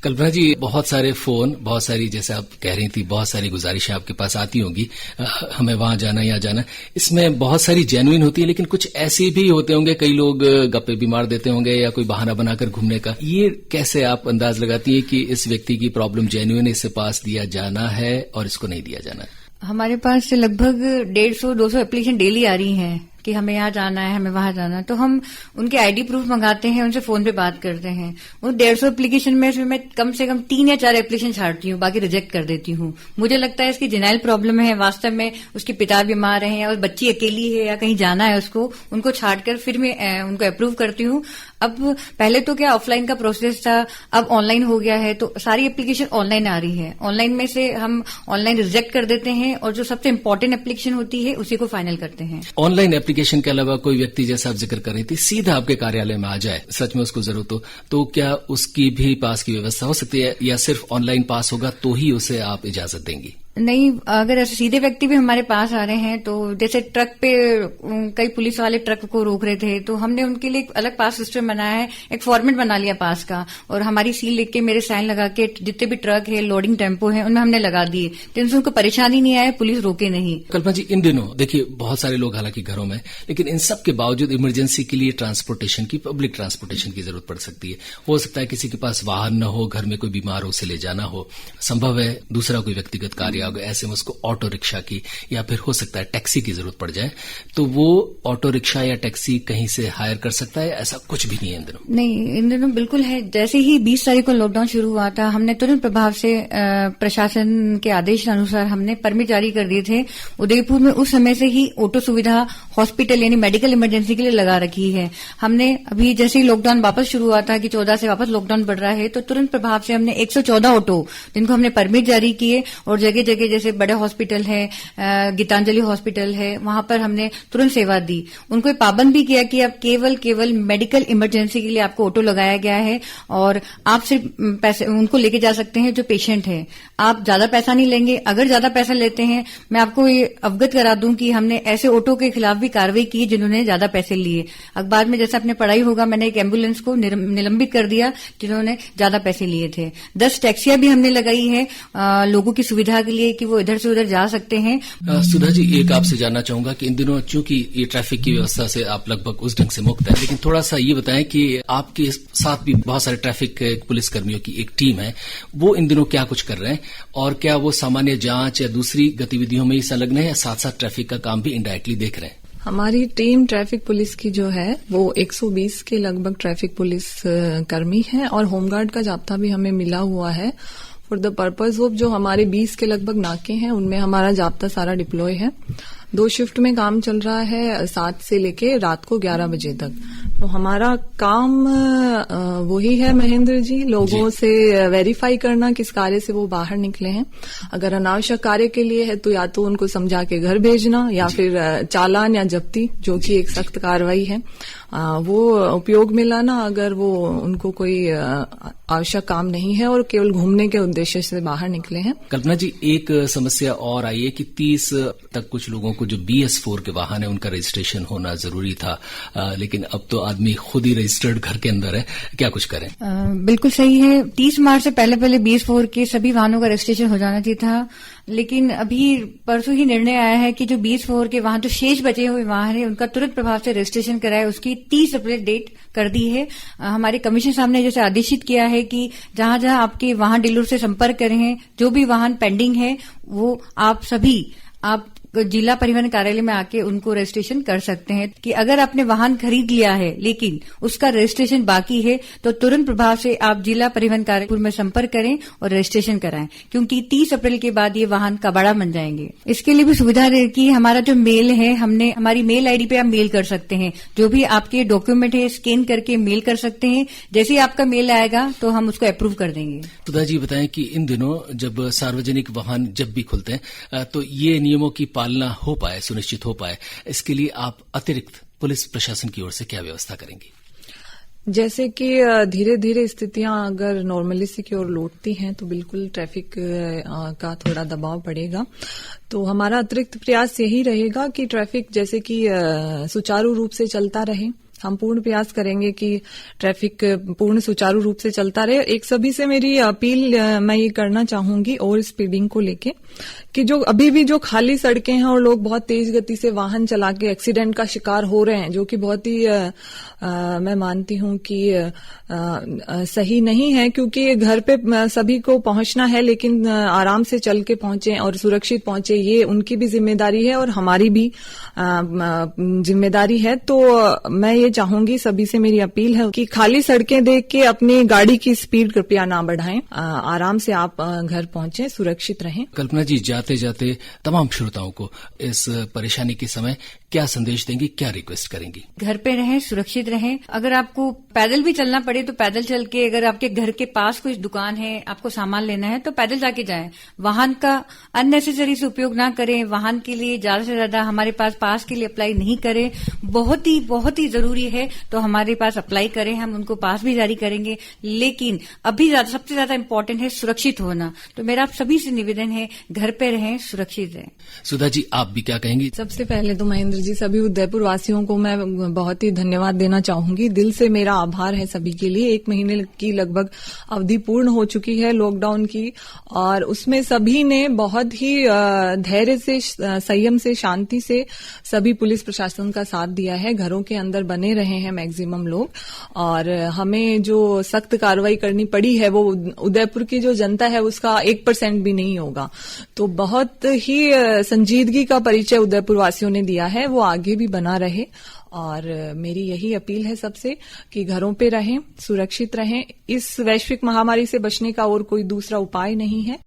कल्पना जी, बहुत सारे फोन, बहुत सारी, जैसे आप कह रही थी, बहुत सारी गुजारिशें आपके पास आती होंगी, हमें वहां जाना या जाना। इसमें बहुत सारी जेन्युइन होती है, लेकिन कुछ ऐसे भी होते होंगे, कई लोग गप्पे भी मार देते होंगे या कोई बहाना बनाकर घूमने का। ये कैसे आप अंदाज लगाती है कि इस व्यक्ति की प्रॉब्लम जेन्युइन, इसे पास दिया जाना है और इसको नहीं दिया जाना है? हमारे पास लगभग 150-200 एप्लीकेशन डेली आ रही हैं कि हमें यहाँ जाना है, हमें वहां जाना है। तो हम उनके आईडी प्रूफ मंगाते हैं, उनसे फोन पे बात करते हैं। वो 150 एप्लीकेशन में से मैं कम से कम 3 या 4 एप्लीकेशन छाड़ती हूँ, बाकी रिजेक्ट कर देती हूँ। मुझे लगता है इसकी जेनाइल प्रॉब्लम है, वास्तव में उसके पिता बीमार हैं और बच्ची अकेली है या कहीं जाना है उसको, उनको छाड़कर फिर मैं उनको अप्रूव करती हूँ। अब पहले तो क्या ऑफलाइन का प्रोसेस था, अब ऑनलाइन हो गया है, तो सारी एप्लीकेशन ऑनलाइन आ रही है। ऑनलाइन में से हम ऑनलाइन रिजेक्ट कर देते हैं और जो सबसे इम्पोर्टेंट एप्लीकेशन होती है उसी को फाइनल करते हैं। ऑनलाइन एप्लीकेशन के अलावा कोई व्यक्ति, जैसा आप जिक्र कर रही थी, सीधा आपके कार्यालय में आ जाए, सच में उसको जरूरत हो, तो क्या उसकी भी पास की व्यवस्था हो सकती है या सिर्फ ऑनलाइन पास होगा तो ही उसे आप इजाजत देंगी? नहीं, अगर ऐसे सीधे व्यक्ति भी हमारे पास आ रहे हैं तो जैसे ट्रक पे कई पुलिस वाले ट्रक को रोक रहे थे, तो हमने उनके लिए एक अलग पास सिस्टम बनाया है, एक फॉर्मेट बना लिया पास का, और हमारी सील लिख के, मेरे साइन लगा के जितने भी ट्रक है, लोडिंग टेम्पो है, उनमें हमने लगा दिए, जिनसे उनको परेशानी नहीं आए, पुलिस रोके नहीं। कल्पना जी, इन दिनों देखिए बहुत सारे लोग हालांकि घरों में, लेकिन इन सब के बावजूद इमरजेंसी के लिए ट्रांसपोर्टेशन की, पब्लिक ट्रांसपोर्टेशन की जरूरत पड़ सकती है। हो सकता है किसी के पास वाहन न हो, घर में कोई बीमार हो, उसे ले जाना हो, संभव है दूसरा कोई व्यक्तिगत कार्य हो, ऐसे में उसको ऑटो रिक्शा की या फिर हो सकता है टैक्सी की जरूरत पड़ जाए, तो वो ऑटो रिक्शा या टैक्सी कहीं से हायर कर सकता है? ऐसा कुछ भी नहीं है इन दिनों? नहीं, इन दिनों बिल्कुल है। जैसे ही 20 तारीख को लॉकडाउन शुरू हुआ था, हमने तुरंत प्रभाव से प्रशासन के आदेश अनुसार हमने परमिट जारी कर दिए थे। उदयपुर में उस समय से ही ऑटो सुविधा हॉस्पिटल यानी मेडिकल इमरजेंसी के लिए लगा रखी है। हमने अभी जैसे ही लॉकडाउन वापस शुरू हुआ था कि 14 से वापस लॉकडाउन बढ़ रहा है, तो तुरंत प्रभाव से हमने 114 ऑटो जिनको हमने परमिट जारी किए, और जगह जगह जैसे बड़े हॉस्पिटल है, गीतांजलि हॉस्पिटल है, वहां पर हमने तुरंत सेवा दी। उनको पाबंद भी किया कि अब केवल मेडिकल इमरजेंसी के लिए आपको ऑटो लगाया गया है और आप सिर्फ पैसे उनको लेके जा सकते हैं जो पेशेंट है, आप ज्यादा पैसा नहीं लेंगे। अगर ज्यादा पैसा लेते हैं, मैं आपको ये अवगत करा दूं कि हमने ऐसे ऑटो के खिलाफ भी कार्रवाई की जिन्होंने ज्यादा पैसे लिए। अखबार में जैसा आपने पढ़ाई होगा, मैंने एक एम्बुलेंस को निलंबित कर दिया जिन्होंने ज्यादा पैसे लिए थे। 10 टैक्सियां भी हमने लगाई है लोगों की सुविधा के लिए कि वो इधर से उधर जा सकते हैं। सुधा जी, एक आपसे जानना चाहूंगा कि इन दिनों चूंकि ये ट्रैफिक की व्यवस्था से आप लगभग उस ढंग से मुक्त है, लेकिन थोड़ा सा ये बताएं कि आपके साथ भी बहुत सारे ट्रैफिक पुलिसकर्मियों की एक टीम है, वो इन दिनों क्या कुछ कर रहे हैं और क्या वो सामान्य जांच या दूसरी गतिविधियों में ही संलग्न है या साथ साथ ट्रैफिक का काम भी इनडायरेक्टली देख रहे हैं? हमारी टीम ट्रैफिक पुलिस की जो है वो 120 के लगभग ट्रैफिक पुलिस कर्मी है और होमगार्ड का जाब्ता भी हमें मिला हुआ है फॉर द पर्पज ऑफ जो हमारे 20 के लगभग नाके हैं उनमें हमारा जाब्ता सारा डिप्लॉय है। 2 शिफ्ट में काम चल रहा है, 7 से लेके रात को 11 बजे तक। तो हमारा काम वही है महेंद्र जी, लोगों से वेरीफाई करना किस कार्य से वो बाहर निकले हैं। अगर अनावश्यक कार्य के लिए है तो या तो उनको समझा के घर भेजना या फिर चालान या जब्ती, जो कि एक सख्त कार्रवाई है, वो उपयोग में लाना अगर वो उनको कोई आवश्यक काम नहीं है और केवल घूमने के उद्देश्य से बाहर निकले हैं। कल्पना जी, एक समस्या और आई है कि 30 तक कुछ लोगों को जो BS4 के वाहन है उनका रजिस्ट्रेशन होना जरूरी था, लेकिन अब तो आदमी खुद ही रजिस्टर्ड घर के अंदर है, क्या कुछ करें? बिल्कुल सही है। 30 मार्च से पहले BS4 के सभी वाहनों का रजिस्ट्रेशन हो जाना चाहिए था, लेकिन अभी परसों ही निर्णय आया है कि जो BS4 के वाहन, जो शेष बचे हुए वाहन है, उनका तुरंत प्रभाव से रजिस्ट्रेशन कराए, उसकी 30 अप्रैल डेट कर दी है। हमारे कमीशन साहब ने जैसे आदेशित किया है कि जहां जहां आपके वाहन डीलर से संपर्क करें हैं, जो भी वाहन पेंडिंग है वो आप जिला परिवहन कार्यालय में आके उनको रजिस्ट्रेशन कर सकते हैं। कि अगर आपने वाहन खरीद लिया है लेकिन उसका रजिस्ट्रेशन बाकी है तो तुरंत प्रभाव से आप जिला परिवहन कार्यालय में संपर्क करें और रजिस्ट्रेशन कराएं, क्योंकि 30 अप्रैल के बाद ये वाहन कबाड़ा बन जाएंगे। इसके लिए भी सुविधा की हमारा जो मेल है, हमने हमारी मेल आईडी पे आप मेल कर सकते हैं, जो भी आपके डॉक्यूमेंट है स्कैन करके मेल कर सकते हैं। जैसे ही आपका मेल आएगा तो हम उसको अप्रूव कर देंगे। सुधा जी, बताएं कि इन दिनों जब सार्वजनिक वाहन जब भी खुलते हैं तो ये नियमों की पालना हो पाए, सुनिश्चित हो पाए, इसके लिए आप अतिरिक्त पुलिस प्रशासन की ओर से क्या व्यवस्था करेंगी? जैसे कि धीरे धीरे स्थितियां अगर नॉर्मलिसी की ओर लौटती हैं तो बिल्कुल ट्रैफिक का थोड़ा दबाव पड़ेगा। तो हमारा अतिरिक्त प्रयास यही रहेगा कि ट्रैफिक जैसे कि सुचारू रूप से चलता रहे। हम पूर्ण प्रयास करेंगे कि ट्रैफिक पूर्ण सुचारू रूप से चलता रहे। एक सभी से मेरी अपील मैं ये करना चाहूंगी ओवर स्पीडिंग को लेके कि जो अभी भी जो खाली सड़कें हैं और लोग बहुत तेज गति से वाहन चला के एक्सीडेंट का शिकार हो रहे हैं, जो कि बहुत ही मैं मानती हूं कि सही नहीं है, क्योंकि घर पे सभी को पहुंचना है, लेकिन आराम से चल के पहुंचे और सुरक्षित पहुंचे, ये उनकी भी जिम्मेदारी है और हमारी भी जिम्मेदारी है। तो मैं ये चाहूंगी, सभी से मेरी अपील है कि खाली सड़कें देख के अपनी गाड़ी की स्पीड कृपया ना बढ़ाएं, आराम से आप घर पहुंचे, सुरक्षित रहें। कल्पना जी, जाते जाते तमाम श्रोताओं को इस परेशानी के समय क्या संदेश देंगी, क्या रिक्वेस्ट करेंगी? घर पे रहें, सुरक्षित रहें। अगर आपको पैदल भी चलना पड़े तो पैदल चल के, अगर आपके घर के पास कोई दुकान है, आपको सामान लेना है तो पैदल जाके जाएं। वाहन का अननेसेसरी से उपयोग ना करें। वाहन के लिए ज्यादा से ज्यादा हमारे पास के लिए अप्लाई नहीं करें। बहुत ही जरूरी है तो हमारे पास अप्लाई करें, हम उनको पास भी जारी करेंगे। लेकिन अभी सबसे ज्यादा इम्पोर्टेंट है सुरक्षित होना। तो मेरा आप सभी से निवेदन है, घर पे रहें, सुरक्षित रहें। सुधा जी, आप भी क्या कहेंगी? सबसे पहले तो महेंद्र जी, सभी उदयपुर वासियों को मैं बहुत ही धन्यवाद देना चाहूंगी। दिल से मेरा आभार है सभी के लिए। 1 महीने की लगभग अवधि पूर्ण हो चुकी है लॉकडाउन की, और उसमें सभी ने बहुत ही धैर्य से, संयम से, शांति से सभी पुलिस प्रशासन का साथ दिया है। घरों के अंदर बने रहे हैं मैक्सिमम लोग, और हमें जो सख्त कार्रवाई करनी पड़ी है वो उदयपुर की जो जनता है उसका 1% भी नहीं होगा। तो बहुत ही संजीदगी का परिचय उदयपुर वासियों ने दिया है, वो आगे भी बना रहे। और मेरी यही अपील है सबसे कि घरों पे रहें, सुरक्षित रहें। इस वैश्विक महामारी से बचने का और कोई दूसरा उपाय नहीं है।